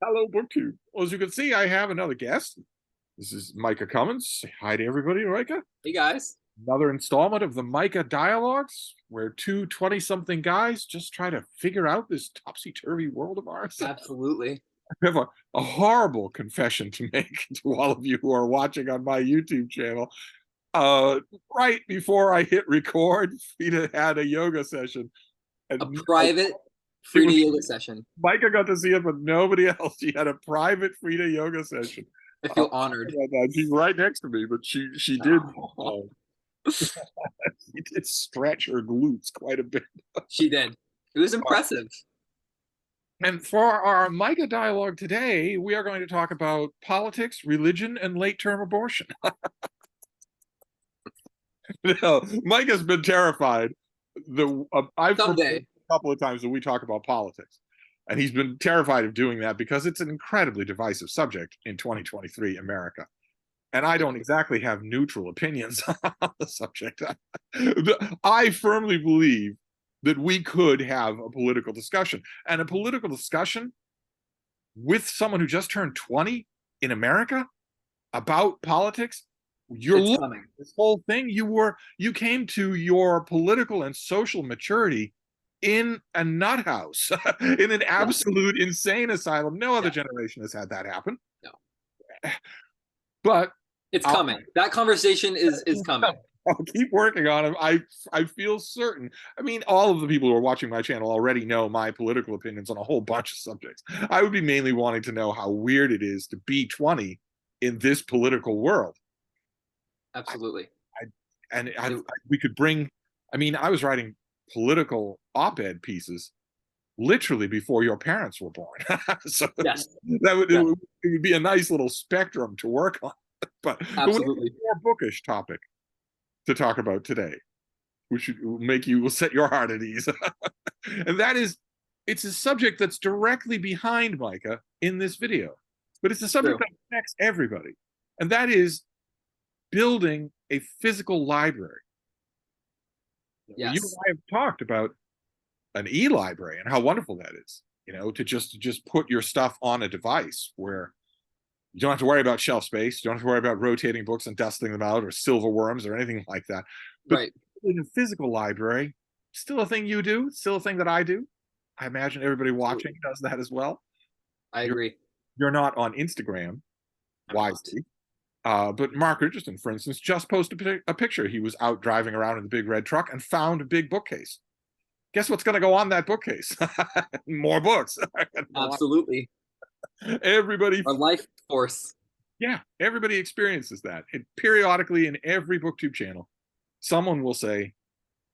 Hello, BookTube. Well, as you can see, I have another guest. This is Micah Cummins. Say hi to everybody, Micah. Hey guys. Another installment of the Micah Dialogues, where two 20-something guys just try to figure out this topsy-turvy world of ours. Absolutely. I have a horrible confession to make to all of you who are watching on my YouTube channel. Right before I hit record, Fida had a yoga session. A And private Frida yoga session. Micah got to see it, but nobody else. She had a private Frida yoga session. I feel honored. She's right next to me, but she did Oh. she did stretch her glutes quite a bit. She did. It was impressive. And for our Micah dialogue today, we are going to talk about politics, religion, and late-term abortion. No, Micah's been terrified. I've Someday. a couple of times that we talk about politics, and he's been terrified of doing that because it's an incredibly divisive subject in 2023 America. And I don't exactly have neutral opinions on the subject. I firmly believe that we could have a political discussion, and a political discussion with someone who just turned 20 in America about politics. You're It's looking coming. at this whole thing. You came to your political and social maturity in a nut house, in an absolute insane asylum. No other generation has had that happen. No. But it's coming. That conversation is coming. I'll keep working on it. I feel certain. I mean, all of the people who are watching my channel already know my political opinions on a whole bunch of subjects. I would be mainly wanting to know how weird it is to be 20 in this political world. Absolutely. We could bring, I mean, I was writing political op-ed pieces literally before your parents were born. So yes. it would be a nice little spectrum to work on. But absolutely, a more bookish topic to talk about today, which will set your heart at ease. And that is, it's a subject that's directly behind Micah in this video, but it's a subject that affects everybody. And that is building a physical library. Yes. You and I have talked about an e-library and how wonderful that is, to just put your stuff on a device where you don't have to worry about shelf space. You don't have to worry about rotating books and dusting them out or silver worms or anything like that. But in a physical library, still a thing you do, still a thing that I do. I imagine everybody watching does that as well. I agree. You're not on Instagram, wisely. But Mark Richardson, for instance, just posted a picture. He was out driving around in the big red truck and found a big bookcase. Guess what's going to go on that bookcase? More books. Absolutely. Everybody. Our life force. Yeah, everybody experiences that. Periodically in every BookTube channel, someone will say,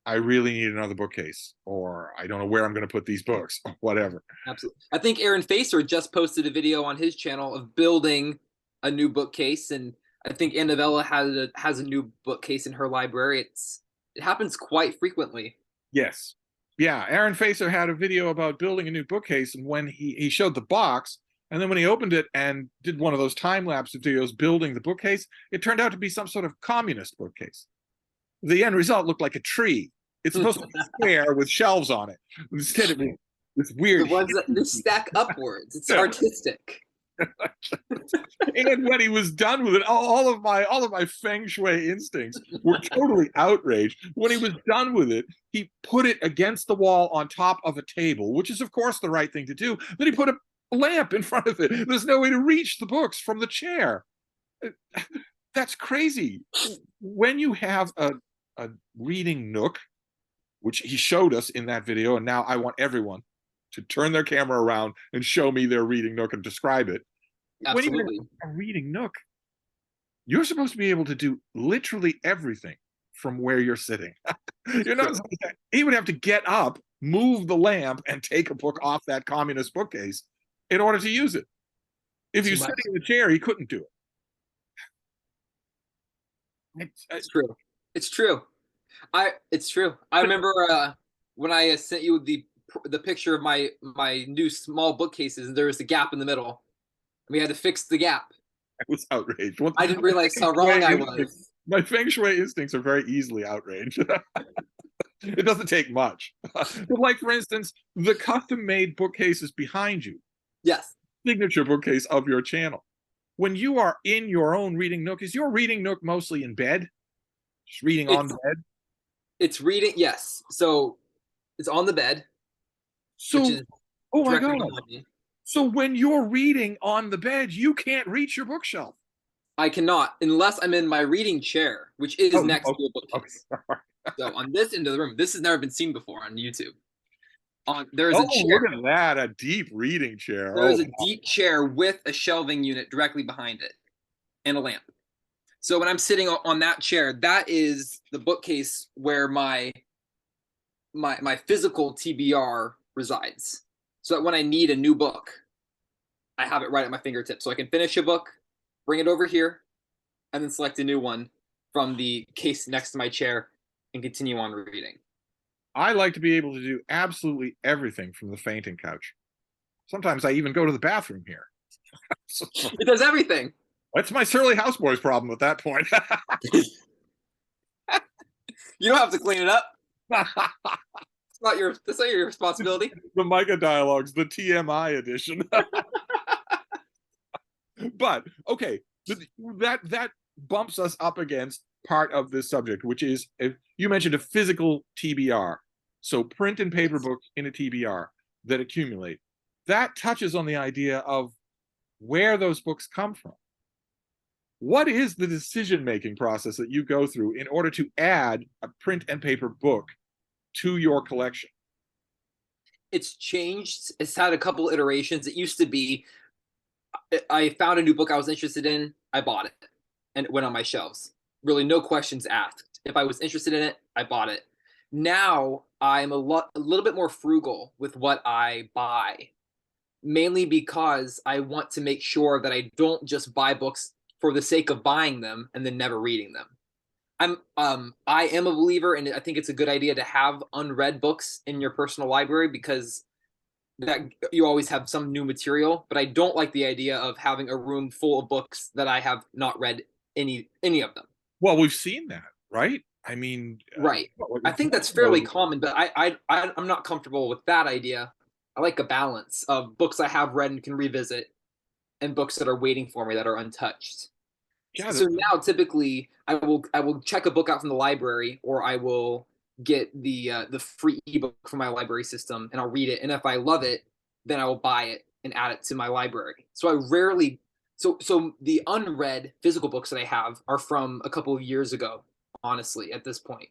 I really need another bookcase, or I don't know where I'm going to put these books, or whatever. Absolutely. I think Aaron Facer just posted a video on his channel of building a new bookcase, and I think Annabella has a new bookcase in her library. It happens quite frequently. Yes. Yeah, Aaron Facer had a video about building a new bookcase, and when he showed the box, and then when he opened it and did one of those time-lapse videos building the bookcase, it turned out to be some sort of communist bookcase. The end result looked like a tree. It's supposed to be square with shelves on it. Instead, it was this weird. The ones that stack upwards. It's artistic. And when he was done with it, all of my feng shui instincts were totally outraged. When he was done with it, he put it against the wall on top of a table, which is of course the right thing to do. Then he put a lamp in front of it. There's no way to reach the books from the chair. That's crazy. When you have a reading nook, which he showed us in that video, and now I want everyone to turn their camera around and show me their reading nook and describe it. Absolutely. When you have a reading nook, you're supposed to be able to do literally everything from where you're sitting. You're not. He would have to get up, move the lamp, and take a book off that communist bookcase in order to use it. If he's sitting in the chair, he couldn't do it. It's true. It's true. It's true. I remember when I sent you the picture of my new small bookcases, and there was a gap in the middle. We had to fix the gap. I was outraged. I didn't realize how wrong I was. My feng shui instincts are very easily outraged. It doesn't take much. But like, for instance, the custom-made bookcases behind you. Yes. signature bookcase of your channel. When you are in your own reading nook, is your reading nook mostly in bed? Just reading on the bed? It's reading, yes. So it's on the bed, which So, is oh my directly God. behind me. So when you're reading on the bed, you can't reach your bookshelf. I cannot, unless I'm in my reading chair, which is next to a bookcase. Okay. So on this end of the room, this has never been seen before on YouTube. There is a Oh, chair. look at that, a deep reading chair. There is a deep chair with a shelving unit directly behind it and a lamp. So when I'm sitting on that chair, that is the bookcase where my physical TBR resides. So that when I need a new book, I have it right at my fingertips. So I can finish a book, bring it over here, and then select a new one from the case next to my chair and continue on reading. I like to be able to do absolutely everything from the fainting couch. Sometimes I even go to the bathroom here. It does everything. That's my surly houseboy's problem at that point. You don't have to clean it up. That's not your responsibility. The Micah dialogues, the TMI edition. But okay, that bumps us up against part of this subject, which is, if you mentioned a physical TBR, so print and paper books in a TBR that accumulate. That touches on the idea of where those books come from. What is the decision-making process that you go through in order to add a print and paper book to your collection? It's changed. It's had a couple iterations. It used to be I found a new book I was interested in, I bought it, and it went on my shelves. Really, no questions asked. If I was interested in it, I bought it. Now I'm a little bit more frugal with what I buy, mainly because I want to make sure that I don't just buy books for the sake of buying them and then never reading them. I am a believer, and I think it's a good idea to have unread books in your personal library because that you always have some new material. But I don't like the idea of having a room full of books that I have not read any of them. Well, we've seen that, right? I mean, right. I think that's fairly common, but I'm not comfortable with that idea. I like a balance of books I have read and can revisit, and books that are waiting for me that are untouched. Yeah, so now typically I will check a book out from the library, or I will get the free ebook from my library system, and I'll read it. And if I love it, then I will buy it and add it to my library. So I rarely so the unread physical books that I have are from a couple of years ago, honestly, at this point.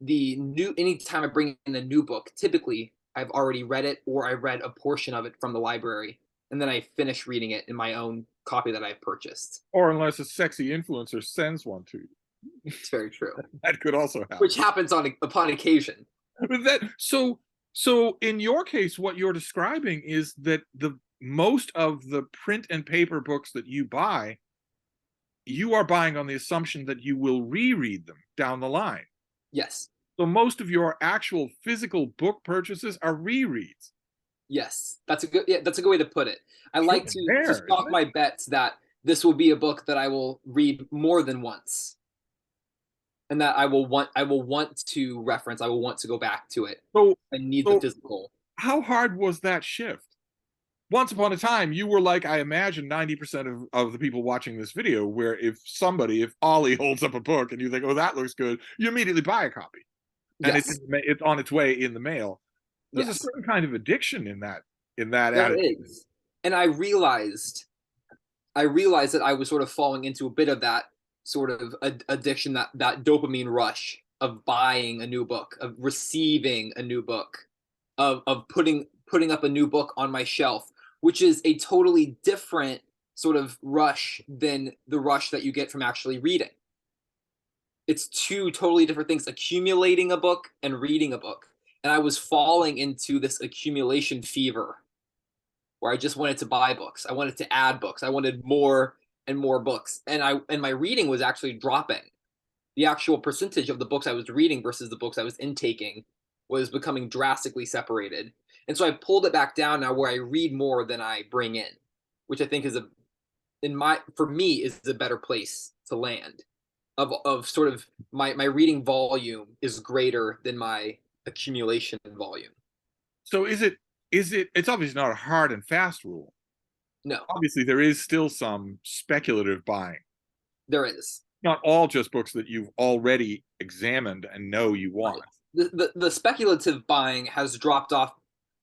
Anytime I bring in a new book, typically I've already read it, or I read a portion of it from the library, and then I finish reading it in my own copy that I've purchased. Or unless a sexy influencer sends one to you. It's very true. That could also happen. Which happens upon occasion. But so in your case, what you're describing is that most of the print and paper books that you buy, you are buying on the assumption that you will reread them down the line. Yes. So most of your actual physical book purchases are rereads. Yes, that's a good way to put it. I like to stock my bets that this will be a book that I will read more than once, and that I will want to reference. I will want to go back to it. So I need the physical. How hard was that shift? Once upon a time, you were like, I imagine 90% of the people watching this video, where if Ollie holds up a book and you think, oh, that looks good, you immediately buy a copy. And yes. it's on its way in the mail. There's yes. a certain kind of addiction in that there attitude. Is. And I realized that I was sort of falling into a bit of that sort of addiction, that dopamine rush of buying a new book, of receiving a new book, of putting up a new book on my shelf, which is a totally different sort of rush than the rush that you get from actually reading. It's two totally different things, accumulating a book and reading a book. And I was falling into this accumulation fever where I just wanted to buy books. I wanted to add books. I wanted more and more books. And my reading was actually dropping. The actual percentage of the books I was reading versus the books I was intaking was becoming drastically separated. And so I pulled it back down now, where I read more than I bring in, which I think is for me is a better place to land. Of sort of my reading volume is greater than my accumulation volume. So it's obviously not a hard and fast rule. No, Obviously, there is still some speculative buying. there is. Not all just books that you've already examined and know you Right. want. The speculative buying has dropped off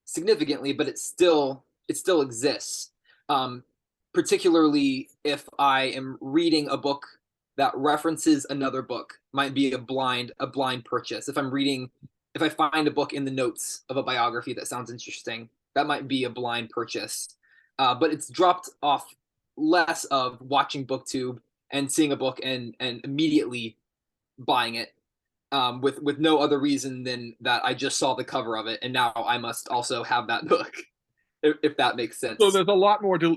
significantly, but it still exists. Um, Particularly if I am reading a book that references another book, might be a blind purchase. If I find a book in the notes of a biography that sounds interesting, that might be a blind purchase. But it's dropped off less of watching BookTube and seeing a book and immediately buying it, with no other reason than that I just saw the cover of it and now I must also have that book, if that makes So sense. there's a lot more to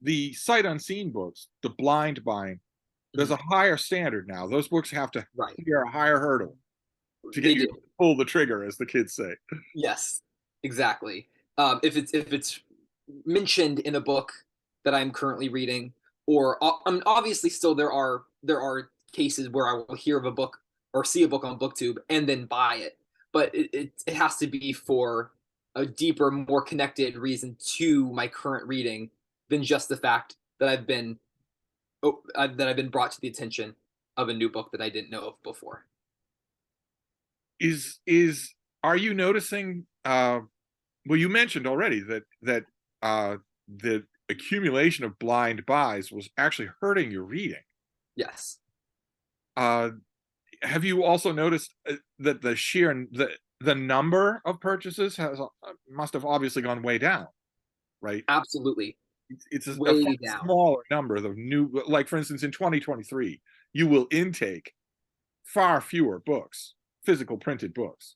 the sight unseen books, the blind buying. There's a Mhm. higher standard now. Those books have to Right. clear a higher hurdle to get They you do. to pull the trigger, as the kids say. Yes, exactly. If it's mentioned in a book that I'm currently reading, or obviously still there are cases where I will hear of a book or see a book on BookTube and then buy it, but it has to be for a deeper, more connected reason to my current reading than just the fact that I've been brought to the attention of a new book that I didn't know of before. Is Are you noticing? Well, you mentioned already that the accumulation of blind buys was actually hurting your reading. Yes, Uh, have you also noticed that the number of purchases has must have obviously gone way down, right? absolutely, It's a far way down. smaller number of new, like for instance, in 2023, you will intake far fewer books, physical printed books,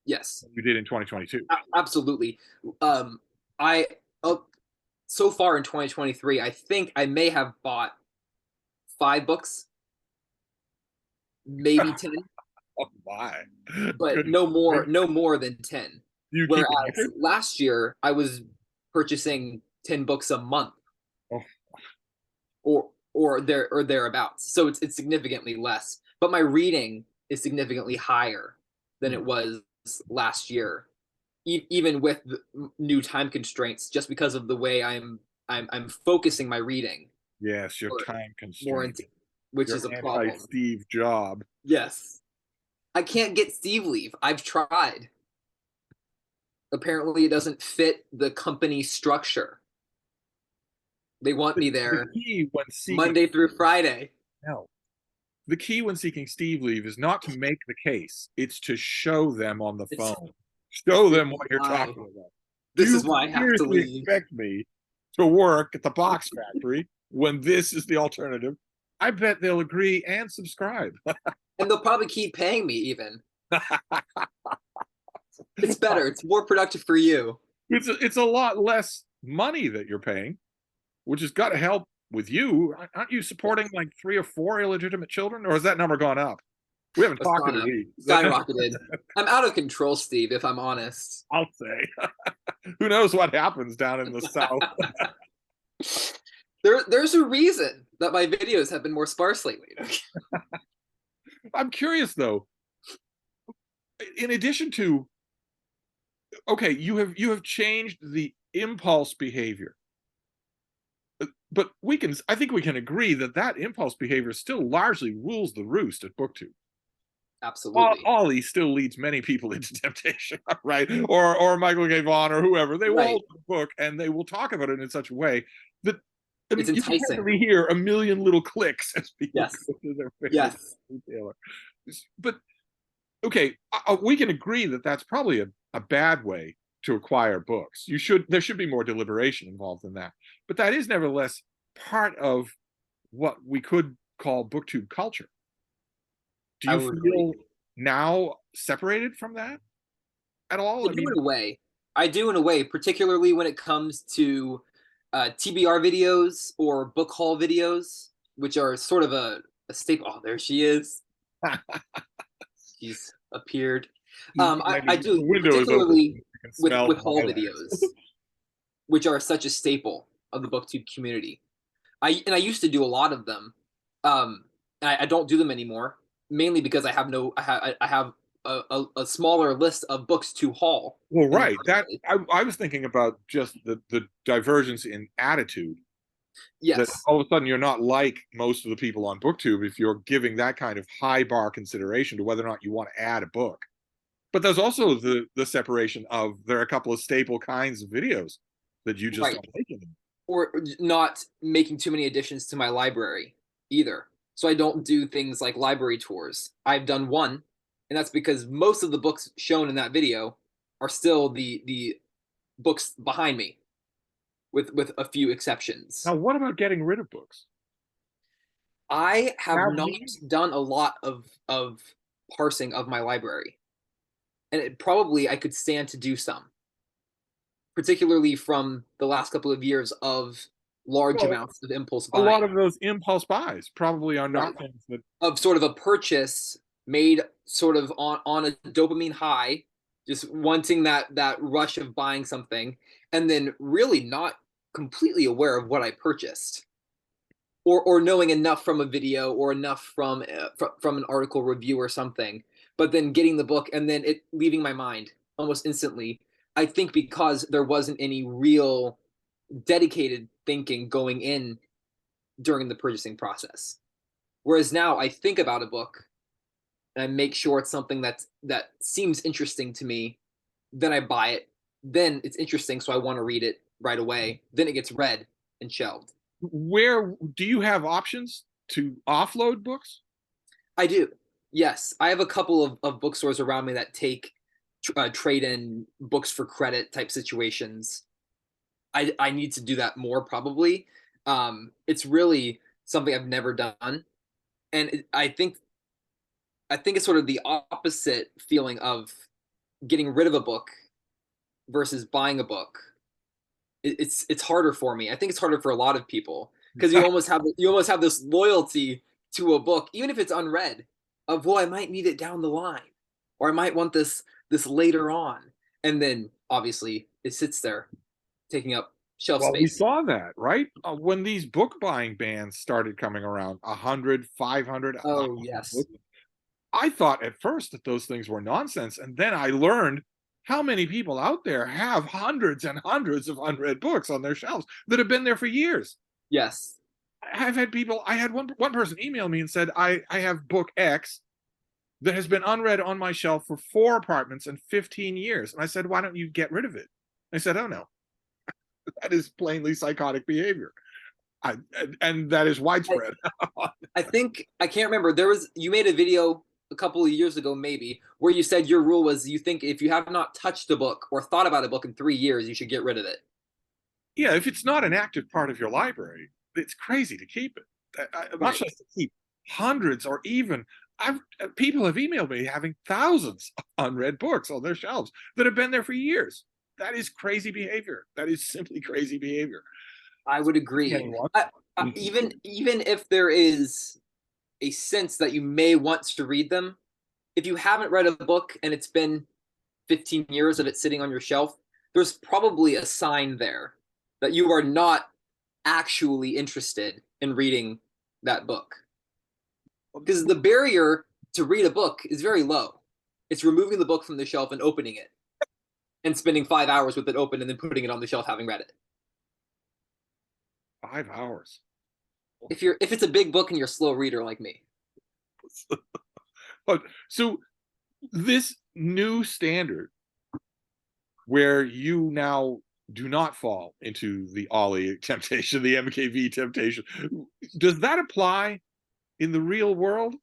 Yes, than you did in 2022. absolutely. I uh, So far in 2023, I think I may have bought 5 books, maybe 10, Oh my but goodness! no more than 10. Do you keep a Whereas record? last year I was purchasing 10 books a month, Oh, or thereabouts. So it's significantly less, but my reading is significantly higher than hmm. it was last year, even with the new time constraints, just because of the way I'm focusing my reading Yes, your more, time more constraint, into, which your is a problem. anti-Steve job. Yes, I can't get Steve leave. I've tried. Apparently, it doesn't fit the company structure. They want me The there key when seeking Monday through Friday. help, the key when seeking Steve leave is not to make the case; it's to show them on the It's phone. Show this them is what you're why talking about. Do this you is why I have to seriously leave. expect me to work at the box factory when this is the alternative? I bet they'll agree and subscribe. And they'll probably keep paying me even. It's better. It's more productive for you. It's a lot less money that you're paying, which has got to help with you. Aren't you supporting Yes. like 3 or 4 illegitimate children, or has that number gone up? We haven't It's talked in gone a up. week. Skyrocketed. I'm out of control, Steve, if I'm honest. I'll say. Who knows what happens down in the South? There's a reason that my videos have been more sparse lately. I'm curious though. In addition to, okay, you have changed the impulse behavior, but I think we can agree that that impulse behavior still largely rules the roost at BookTube. Absolutely. Ollie still leads many people into temptation, right? Or Michael K. Vaughan or whoever. They will Right. open the book and they will talk about it in such a way that, I It's mean, you can enticing. hardly hear a million little clicks as people Yes. go to their favorite Yes. retailer. But okay, we can agree that that's probably a bad way to acquire books. There should be more deliberation involved in that. But that is nevertheless part of what we could call BookTube culture. Do I you would agree. feel now separated from that at all? I I do mean, in a way. I do in a way, particularly when it comes to TBR videos or book haul videos, which are sort of a staple. Oh, there she is. She's appeared. I the do window is open. particularly You can with smell haul lilacs. videos, which are such a staple of the BookTube community. I used to do a lot of them. I don't do them anymore, mainly because I have a smaller list of books to haul. Well, in the right. first That place. I was thinking about just the divergence in attitude. That Yes, all of a sudden you're not like most of the people on BookTube if you're giving that kind of high bar consideration to whether or not you want to add a book. But there's also the separation of there are a couple of staple kinds of videos that you just right. don't like anymore. Or not making too many additions to my library either. So I don't do things like library tours. I've done one, and that's because most of the books shown in that video are still the books behind me, with a few exceptions. Now, what about getting rid of books? I have Have not we? done a lot of parsing of my library, and probably I could stand to do some, particularly from the last couple of years of large Well, amounts of impulse a lot buying. of those impulse buys probably are Right. not things that. Of sort of a purchase made sort of on a dopamine high, just wanting that rush of buying something, and then really not completely aware of what I purchased, or knowing enough from a video or enough from an article review or something, but then getting the book and then it leaving my mind almost instantly. I think because there wasn't any real dedicated thinking going in during the purchasing process. Whereas now I think about a book and I make sure it's something that seems interesting to me. Then I buy it. Then it's interesting, so I want to read it right away. Then it gets read and shelved. Where do you have options to offload books? I do. Yes, I have a couple of bookstores around me that take trade in books for credit type situations. I need to do that more probably. It's really something I've never done, and I think it's sort of the opposite feeling of getting rid of a book versus buying a book. It's harder for me. I think it's harder for a lot of people because you almost have this loyalty to a book, even if it's unread, of well, I might need it down the line, or I might want this later on, and then obviously it sits there taking up shelf Well, we space. saw that, right? When these book buying bans started coming around, 100, 500, Oh yes, I thought at first that those things were nonsense. And then I learned how many people out there have hundreds and hundreds of unread books on their shelves that have been there for years. yes, I've had people, I had one person email me and said, I have book X that has been unread on my shelf for 4 apartments and 15 years. And I said, why don't you get rid of it? I said, oh no, that is plainly psychotic behavior. And that is I, widespread. I think I can't remember. You made a video a couple of years ago, maybe, where you said your rule was you think if you have not touched a book or thought about a book in 3 years, you should get rid of it. Yeah, if it's not an active part of your library, it's crazy to keep it. Much Right. less to keep hundreds or even. People have emailed me having thousands of unread books on their shelves that have been there for years. That is crazy behavior. That is simply crazy behavior. I would agree. Anyone? Even if there is a sense that you may want to read them, if you haven't read a book and it's been 15 years of it sitting on your shelf, there's probably a sign there that you are not actually interested in reading that book. Because the barrier to read a book is very low. It's removing the book from the shelf and opening it and spending 5 hours with it open and then putting it on the shelf having read it. 5 hours. If it's a big book and you're a slow reader like me. But so this new standard where you now do not fall into the Ollie temptation, the MKV temptation, does that apply in the real world?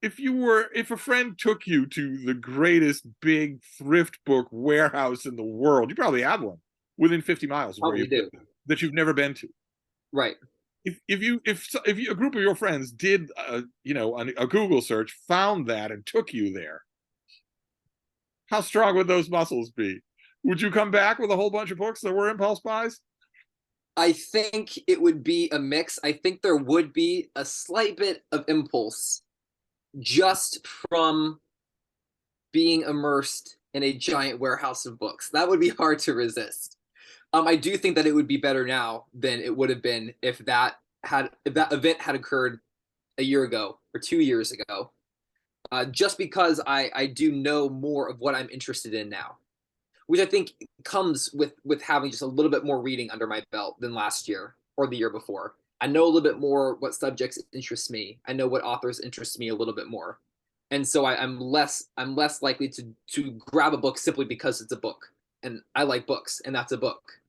If a friend took you to the greatest big thrift book warehouse in the world, you probably have one within 50 miles of where Probably you do. that you've never been to. Right. If a group of your friends did a Google search, found that and took you there, how strong would those muscles be? Would you come back with a whole bunch of books that were impulse buys? I think it would be a mix. I think there would be a slight bit of impulse just from being immersed in a giant warehouse of books. That would be hard to resist. I do think that it would be better now than it would have been if that event had occurred a year ago or 2 years ago. just because I do know more of what I'm interested in now, which I think comes with having just a little bit more reading under my belt than last year or the year before. I know a little bit more what subjects interest me. I know what authors interest me a little bit more, and so I'm less likely to grab a book simply because it's a book, and I like books, and that's a book,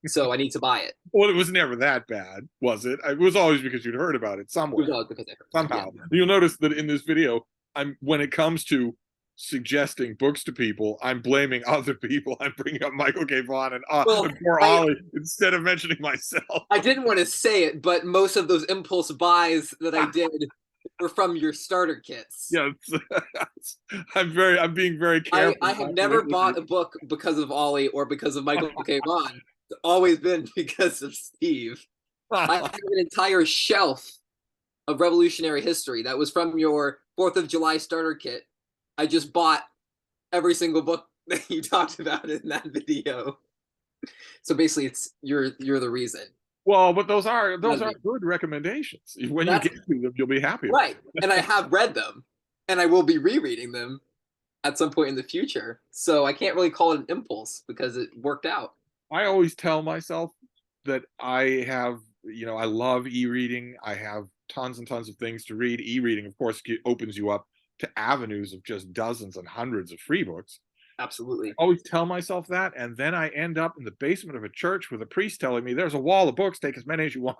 so I need to buy it. Well, it was never that bad, was it? It was always because you'd heard about it It was somewhere, always because I heard about it. somehow. You'll notice that in this video, when it comes to suggesting books to people, I'm blaming other people. I'm bringing up Michael K. Vaughan Well, and poor Ollie instead of mentioning myself. I didn't want to say it, but most of those impulse buys that I did were from your starter kits. Yeah, I'm being very careful. I have never bought a book because of Ollie or because of Michael K. Vaughan. It's always been because of Steve. I have an entire shelf of revolutionary history that was from your 4th of July starter kit. I just bought every single book that you talked about in that video. So basically, it's you're the reason. Well, but those are good recommendations. When you get to them, you'll be happy. Right. And I have read them, and I will be rereading them at some point in the future. So I can't really call it an impulse because it worked out. I always tell myself that I have, I love e-reading. I have tons and tons of things to read. E-reading, of course, opens you up to avenues of just dozens and hundreds of free books. Absolutely. I always tell myself that, and then I end up in the basement of a church with a priest telling me, "There's a wall of books. Take as many as you want."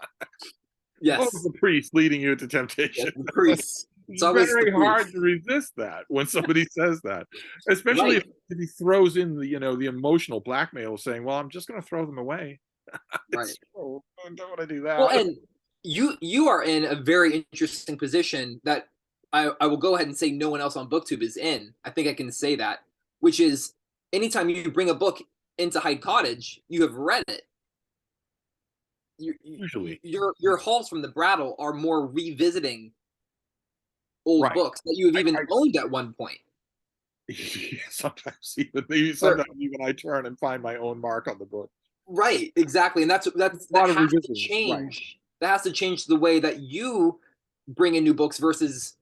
Yes. Oh, the priest leading you into temptation. Yes, the priest. It's very hard to resist that when somebody says that, especially if he throws in the emotional blackmail of saying, "Well, I'm just going to throw them away." Right. Oh, I don't want to do that. Well, and you are in a very interesting position that I will go ahead and say no one else on BookTube is in. I think I can say that, which is anytime you bring a book into Hyde Cottage, you have read it. Usually, your hauls from the Brattle are more revisiting old books that you have even owned at one point. Yeah, sometimes even I turn and find my own mark on the book. Right, exactly, and that has to change. That has to change the way that you bring in new books versus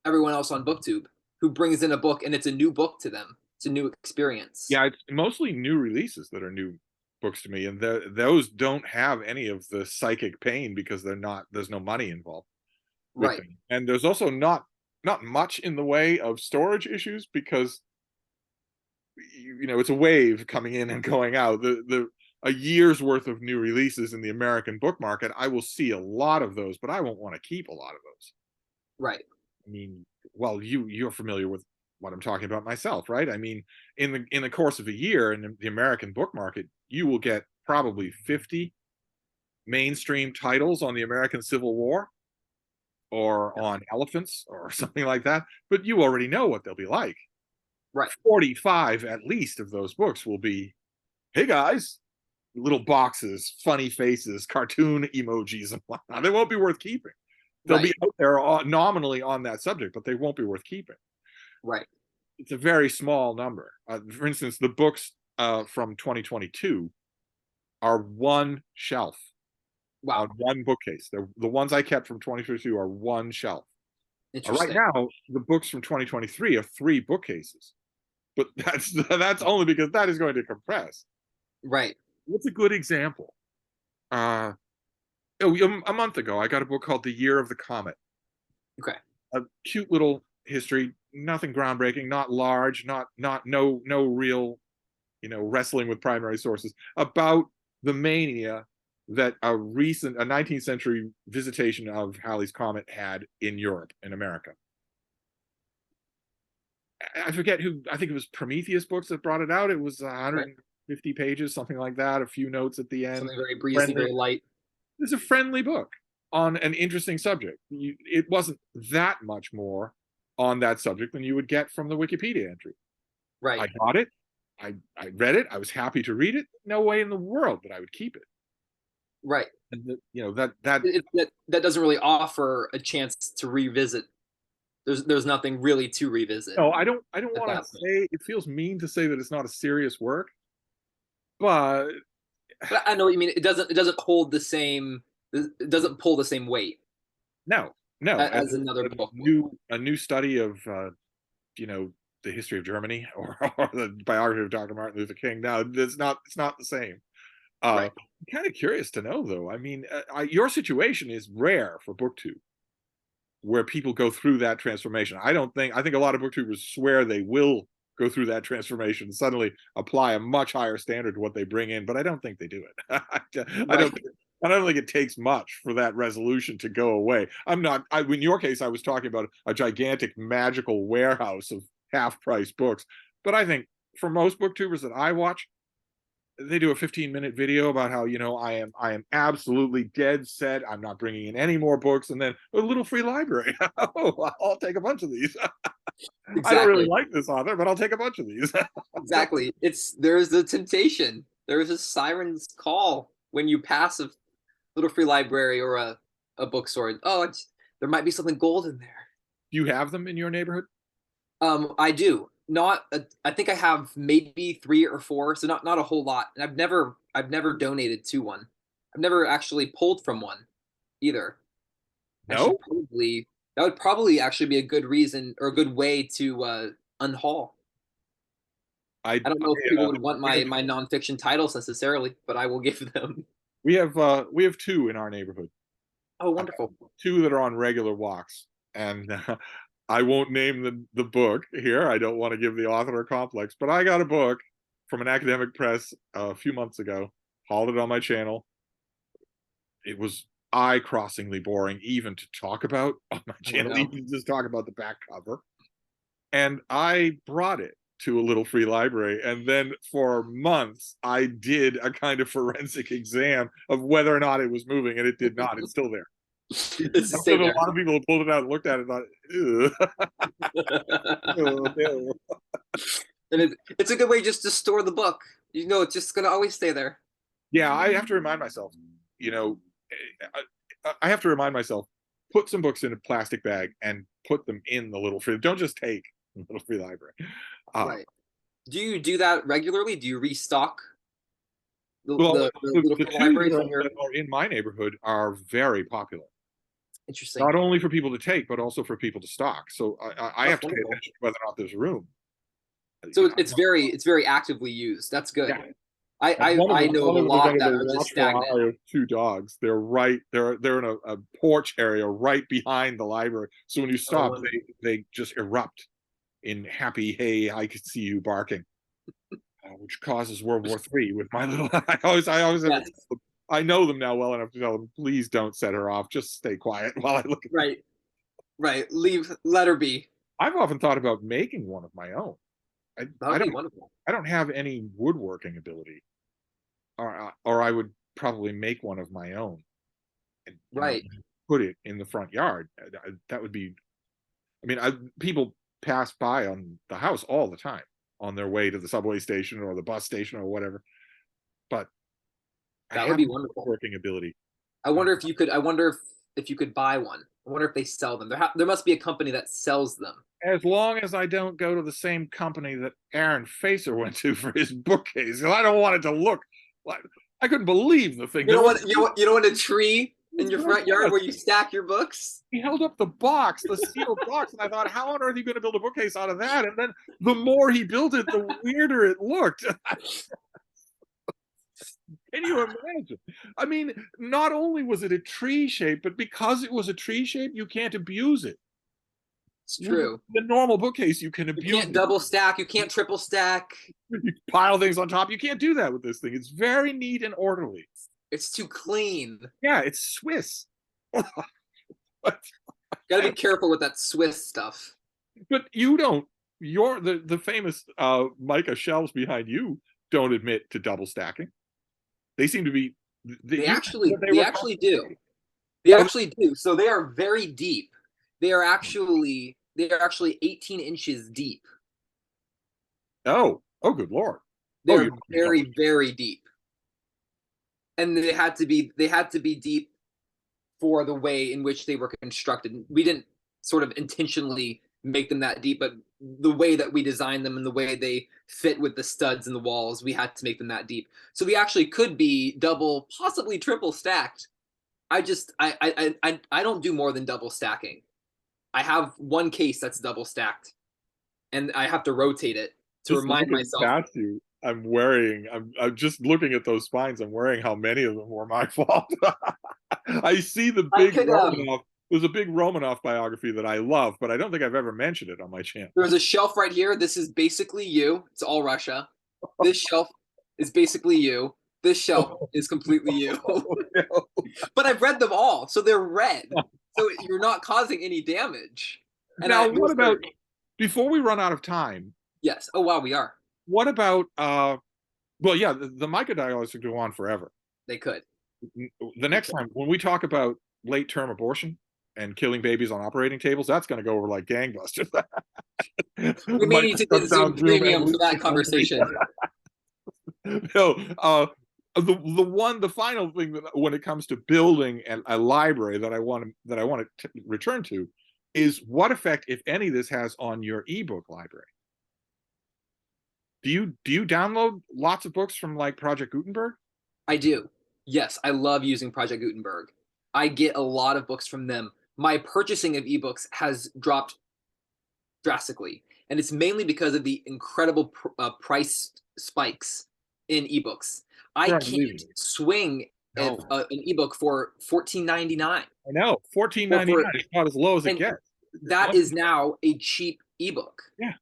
everyone else on BookTube who brings in a book and it's a new book to them. It's a new experience. Yeah, it's mostly new releases that are new books to me, and those don't have any of the psychic pain because there's no money involved. Right. And there's also not much in the way of storage issues because it's a wave coming in and going out. A year's worth of new releases in the American book market, I will see a lot of those, but I won't want to keep a lot of those. Right. I mean, well, you're familiar with what I'm talking about myself, right? I mean, in the course of a year in the American book market, you will get probably 50 mainstream titles on the American Civil War or on elephants or something like that, but you already know what they'll be like. Right. 45 at least of those books will be, hey guys, little boxes, funny faces, cartoon emojis, and whatnot. They won't be worth keeping. They'll be out there nominally on that subject, but they won't be worth keeping. Right. It's a very small number. For instance, the books from 2022 are one shelf. Wow. On one bookcase. The ones I kept from 2022 are one shelf. Interesting. Right now, the books from 2023 are 3 bookcases. But that's only because that is going to compress. Right. What's a good example? A month ago, I got a book called The Year of the Comet. Okay. A cute little history, nothing groundbreaking, not large, no real, wrestling with primary sources, about the mania that a 19th century visitation of Halley's Comet had in Europe, in America. I forget who, I think it was Prometheus Books that brought it out. It was 150 pages, something like that, a few notes at the end. Something very breezy, very light. It's a friendly book on an interesting subject. It wasn't that much more on that subject than you would get from the Wikipedia entry. Right. I got it. I read it. I was happy to read it. No way in the world that I would keep it. Right. And that doesn't really offer a chance to revisit. There's nothing really to revisit. No, I don't want to say, it feels mean to say that it's not a serious work, but I know what you mean. It doesn't hold the same. It doesn't pull the same weight. No, No, as another book would. a new study of you know, the history of Germany or the biography of Dr. Martin Luther King. No, it's not the same. Right. I'm kind of curious to know though. I mean, your situation is rare for BookTube, where people go through that transformation. I think a lot of booktubers swear they will go through that transformation and suddenly apply a much higher standard to what they bring in, but I don't think they do it. Right. I don't think it takes much for that resolution to go away. In your case, I was talking about a gigantic magical warehouse of half-price books, but I think for most booktubers that I watch, they do a 15-minute video about how, I am absolutely dead set. I'm not bringing in any more books, and then a little free library. Oh, I'll take a bunch of these. I don't really Exactly. like this author, but I'll take a bunch of these. Exactly. There's the temptation. There's a siren's call when you pass a little free library or a bookstore. Oh, there might be something gold in there. Do you have them in your neighborhood? I do. Not I think I have maybe 3 or 4, so not a whole lot. And I've never donated to one. I've never actually pulled from one either. I No, should probably that would probably actually be a good reason or a good way to unhaul. I, I don't know if people uh, would want my nonfiction titles necessarily, but I will give them. we have two in our neighborhood, Oh, uh, wonderful. two that are on regular walks, and I won't name the book here. I don't want to give the author a complex, but I got a book from an academic press a few months ago, hauled it on my channel. It was eye-crossingly boring even to talk about on my Oh channel, no. even to just talk about the back cover. And I brought it to a little free library, and then for months I did a kind of forensic exam of whether or not it was moving, and it did not. It's still there. It's to I'm sure stay that a there. lot of people have pulled it out and looked at it and thought, ew, ew. And it's a good way just to store the book. You know, it's just gonna always stay there. Yeah, I have to remind myself, you know, I have to remind myself, put some books in a plastic bag and put them in the little free. Don't just take the little free library. Uh, Right. Do you do that regularly? Do you restock well, the little the free two library from your that are in my neighborhood are very popular, interesting? not only for people to take, but also for people to stock. So I That's have to pay wonderful. attention to whether or not there's room. So it's very actively used. That's good. Yeah, and I know of one a of them is lot under that the are just watchful stagnant. eye of two dogs. They're in a porch area right behind the library. So when you Oh, stop, wonderful. they just erupt in happy, hey, I could see you barking, which causes World War III with my little. I always have to. Yes. I know them now well enough to tell them, please don't set her off. Just stay quiet while I look at them. Right. Right. Let her be. I've often thought about making one of my own. I, That I would be don't wonderful. I don't have any woodworking ability, or I would probably make one of my own and Right. put it in the front yard. That would be. I mean, people pass by on the house all the time on their way to the subway station or the bus station or whatever. But I That would have be no wonderful. woodworking ability. I wonder if you could. I wonder if you could buy one. I wonder if they sell them. There must be a company that sells them. As long as I don't go to the same company that Aaron Facer went to for his bookcase, because I don't want it to look like. I couldn't believe the thing. You don't want you don't want a tree in your front yard where you stack your books. He held up the box, the sealed box, and I thought, how on earth are you going to build a bookcase out of that? And then the more he built it, the weirder it looked. Can you imagine? I mean, not only was it a tree shape, but because it was a tree shape, you can't abuse it. It's With true. the normal bookcase, you can You abuse can't it. double stack. You can't triple stack. You pile things on top. You can't do that with this thing. It's very neat and orderly. It's too clean. Yeah, it's Swiss. But Got to be careful with that Swiss stuff. you don't. You're the famous Micah shelves behind you don't admit to double stacking. They seem to be. They You actually they they were actually do. They actually do. So they are very deep. They are actually 18 inches deep. oh, good lord. Oh, They're you very very deep. And they had to be deep for the way in which they were constructed. We didn't sort of intentionally make them that deep, but the way that we designed them and the way they fit with the studs in the walls, we had to make them that deep. So we actually could be double, possibly triple stacked. I don't do more than double stacking. I have one case that's double stacked, and I have to rotate it to Just remind looking myself. past you, I'm just looking at those spines. I'm worrying how many of them were my fault. I see the I big could Romanov. There's a big Romanov biography that I love, but I don't think I've ever mentioned it on my channel. There's a shelf right here. This is basically you. It's all Russia. This shelf is basically you. This shelf is completely you. But I've read them all, so they're red. So you're not causing any damage. And Now, what about, before we run out of time? Yes. Oh wow, we are. What about well, yeah, the Micah dialogues could go on forever. They could. The next time when we talk about late term abortion and killing babies on operating tables, that's going to go over like gangbusters. We may need to get Zoom Premium for that conversation. No, the final thing that when it comes to building a library that I want to return to is what effect, if any, this has on your ebook library. Do you download lots of books from like Project Gutenberg? I do. Yes, I love using Project Gutenberg. I get a lot of books from them. My purchasing of ebooks has dropped drastically, and it's mainly because of the incredible price spikes in ebooks. I can't swing an ebook for $14.99. I know, $14.99 is not as low as it gets. That is now a cheap ebook. Yeah.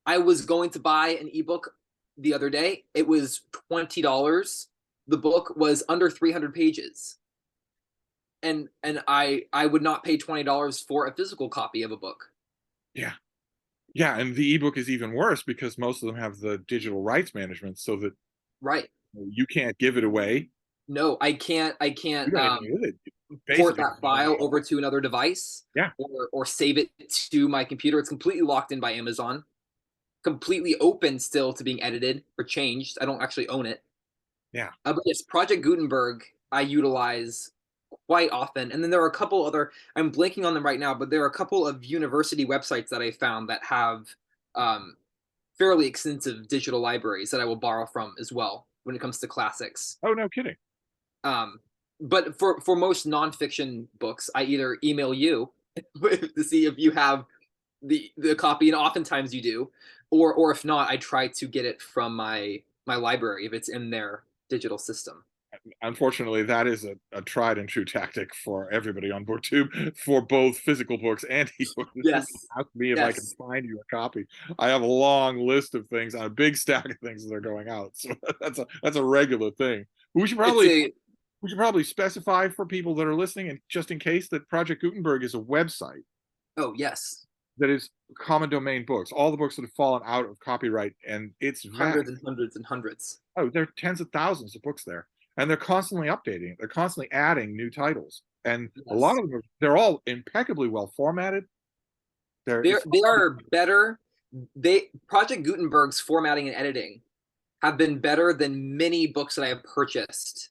I was going to buy an ebook the other day. It was $20. The book was under 300 pages. And I would not pay $20 for a physical copy of a book. Yeah. Yeah, and the ebook is even worse because most of them have the digital rights management so that you can't give it away. No, I can't port that file over to another device. Yeah. Or save it to my computer. It's completely locked in by Amazon. Completely open still to being edited or changed. I don't actually own it. Yeah. But yes, Project Gutenberg I utilize quite often. And then there are a couple other, I'm blanking on them right now, but there are a couple of university websites that I found that have fairly extensive digital libraries that I will borrow from as well when it comes to classics. Oh, no kidding. But for most nonfiction books, I either email you to see if you have the copy, and oftentimes you do, or if not, I try to get it from my library if it's in their digital system. Unfortunately, that is a tried and true tactic for everybody on BookTube for both physical books and ebooks. Yes. Ask me if I can find you a copy. I have a long list of things, a big stack of things that are going out. So that's a regular thing. We should probably specify for people that are listening, and just in case, that Project Gutenberg is a website. Oh yes. That is common domain books, all the books that have fallen out of copyright, and it's hundreds and hundreds and hundreds. Oh, there are tens of thousands of books there, and they're constantly updating it. They're constantly adding new titles, and a lot of them they're all impeccably well formatted. They are better. Project Gutenberg's formatting and editing have been better than many books that I have purchased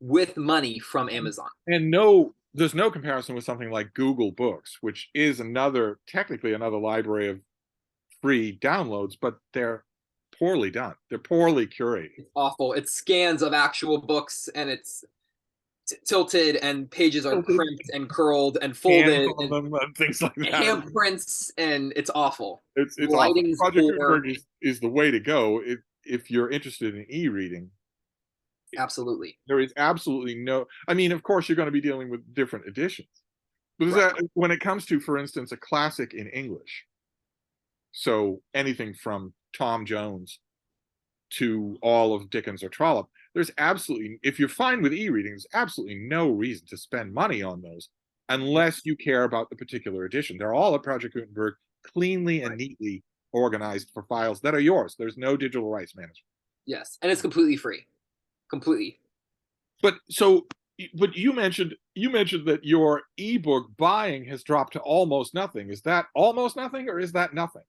with money from Amazon. And there's no comparison with something like Google Books, which is technically another library of free downloads, but they're poorly done. They're poorly curated. It's awful. It's scans of actual books, and it's tilted, and pages are crimped and curled and folded, and things like that. Handprints, and it's awful. It's awful. Project Gutenberg is the way to go if you're interested in e-reading. Absolutely. There is absolutely no, I mean, of course, you're going to be dealing with different editions. But when it comes to, for instance, a classic in English, so anything from Tom Jones to all of Dickens or Trollope, there's absolutely, if you're fine with e-reading, there's absolutely no reason to spend money on those unless you care about the particular edition. They're all at Project Gutenberg, cleanly and neatly organized for files that are yours. There's no digital rights management. Yes, and it's completely free. Completely. But you mentioned that your ebook buying has dropped to almost nothing. Is that almost nothing, or is that nothing?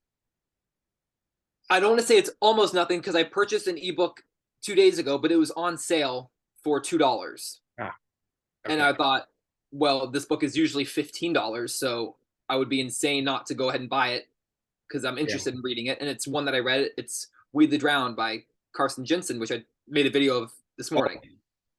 I don't want to say it's almost nothing because I purchased an ebook 2 days ago, but it was on sale for $2. Okay. And I thought, well, this book is usually $15, so I would be insane not to go ahead and buy it because I'm interested in reading it. And it's one that I read. It's We the Drowned by Carson Jensen, which I made a video of this morning.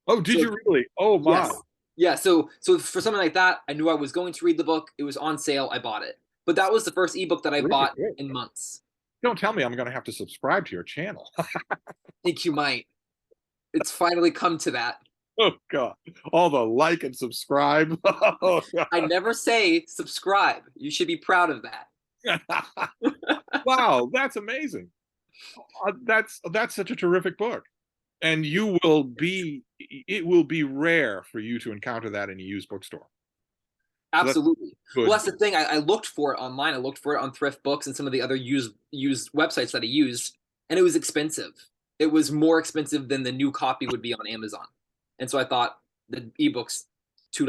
Oh, did you really? Oh, my. Yes. Yeah, so for something like that, I knew I was going to read the book. It was on sale. I bought it. But that was the first ebook that I Terrific. bought in months. Don't tell me I'm going to have to subscribe to your channel. I think you might. It's finally come to that. Oh God! All the like and subscribe. Oh, I never say subscribe. You should be proud of that. wow, that's amazing. That's such a terrific book, and you will be. It will be rare for you to encounter that in a used bookstore. Absolutely. So Well, that's the thing. I looked for it online. I looked for it on Thrift Books and some of the other used websites that I used, and it was expensive. It was more expensive than the new copy would be on Amazon. And so I thought the ebook's $2.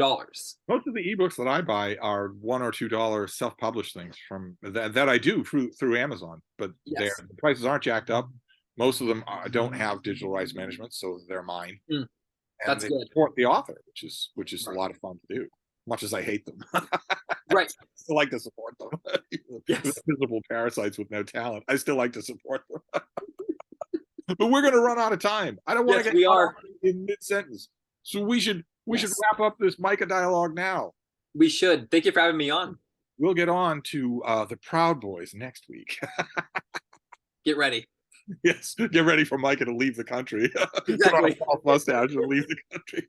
Most of the ebooks that I buy are $1 or $2 self-published things from that I do through Amazon, but Yes. the prices aren't jacked up. Most of them don't have digital rights management, so they're mine. Mm, and that's they good. support the author, which is Right. a lot of fun to do. Much as I hate them, Right. I still like to support them. Yes. Miserable parasites with no talent. I still like to support them. But we're going to run out of time. I don't want Yes, to get we caught are. up in mid-sentence. So we should Yes. wrap up this Micah dialogue now. We should. Thank you for having me on. We'll get on to the Proud Boys next week. Get ready. Yes, get ready for Micah to leave the country. Exactly. Put on a false mustache and leave the country.